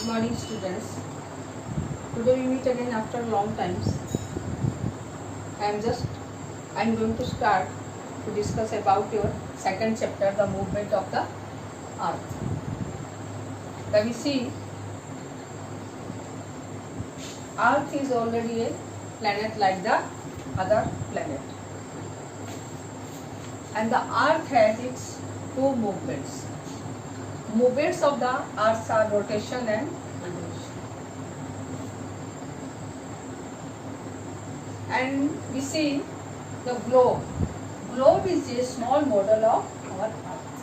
Good morning, students. Today we meet again after long times. I am going to start to discuss about your second chapter, the movement of the earth. Now we see earth is already a planet like the other planet, and the earth has its two movements. Movements of the earth are rotation and revolution. And we see the globe. Globe is a small model of our earth,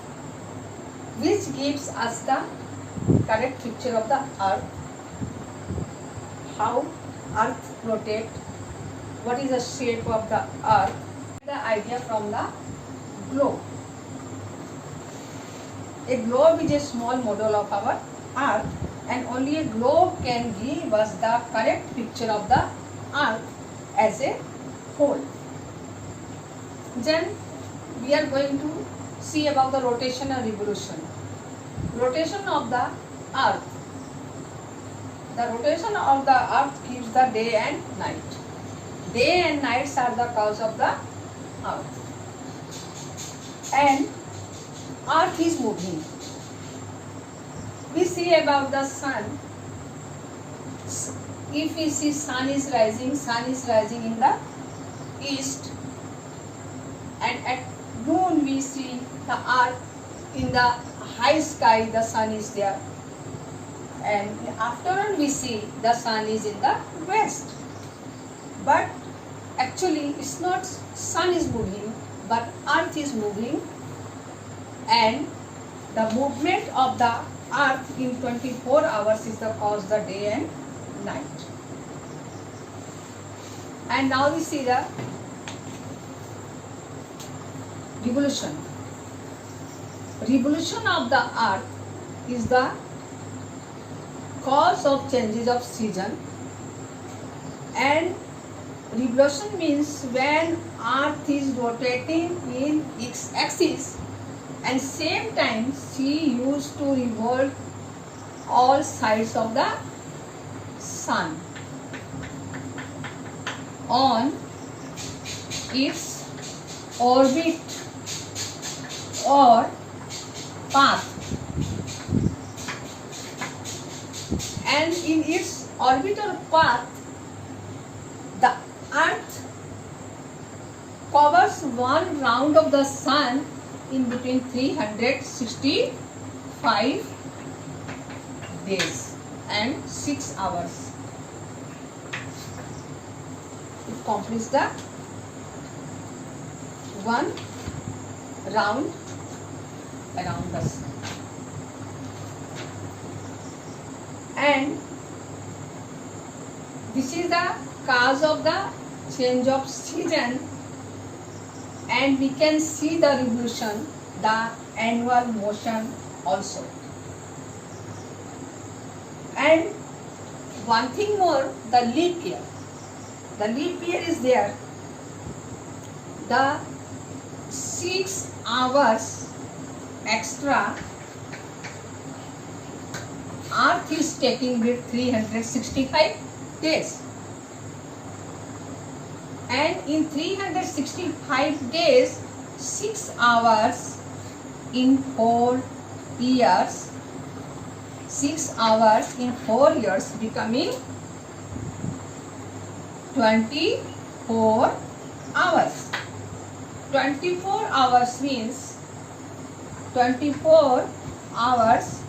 which gives us the correct picture of the earth, how earth rotates, what is the shape of the earth, the idea from the globe. A globe is a small model of our earth, and only a globe can give us the correct picture of the earth as a whole. Then we are going to see about the rotation and revolution. Rotation of the earth. The rotation of the earth gives the day and night. Day and nights are the cause of the earth. And earth is moving. We see about the sun. If we see sun is rising in the east, and at noon we see the earth in the high sky, the sun is there, and in afternoon we see the sun is in the west. But actually it's not sun is moving, but earth is moving, and the movement of the earth in 24 hours is the cause the day and night. And now we see the revolution. Revolution of the earth is the cause of changes of season, and revolution means when earth is rotating in its axis, and same time she used to revolve all sides of the sun on its orbit or path, and in its orbit or path the earth covers one round of the sun in between 365 days and 6 hours. It completes the one round around the sun. And this is the cause of the change of season, and we can see the revolution, the annual motion also. And one thing more, the leap year. The leap year is there. The 6 hours extra earth is taking with 365 days. And in 365 days, 6 hours in 4 years, 6 hours in 4 years becoming 24 hours. 24 hours means 24 hours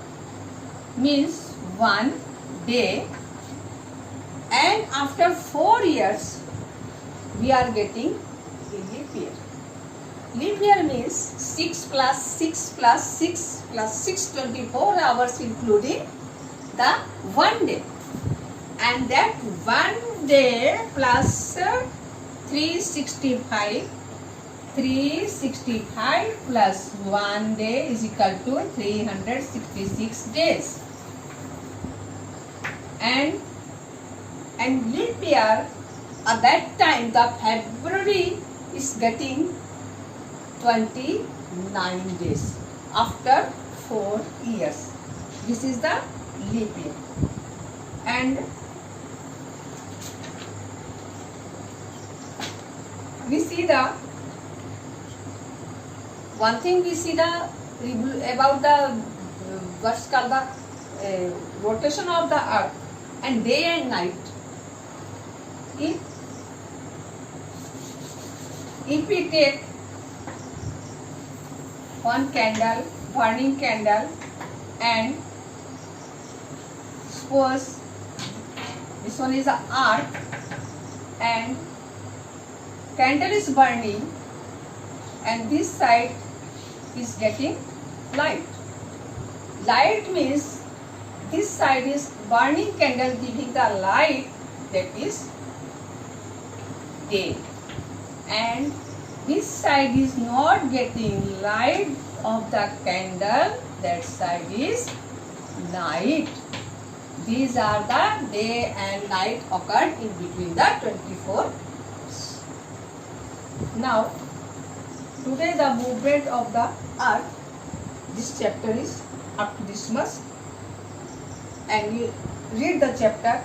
means 1 day, and after 4 years we are getting a leap year. Leap year means 6 plus 6 plus 6 plus 6, 24 hours including the 1 day, and that 1 day plus 365 plus 1 day is equal to 366 days. And leap year, at that time the February is getting 29 days after 4 years. This is the leap year. And we see the one thing, we see the about the what's called the rotation of the earth and day and night. If we take one candle, burning candle, and suppose this one is the earth and candle is burning and this side is getting light. Light means this side is burning candle giving the light, that is day, and this side is not getting light of the candle, that side is night. These are the day and night occurred in between the 24 hours. Now today the movement of the earth, this chapter is up to this much, and you read the chapter,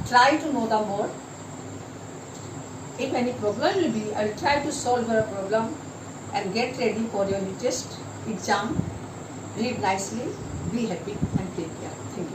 try to know the more. If any problem will be, I will try to solve your problem and get ready for your test exam. Read nicely, be happy and take care. Thank you.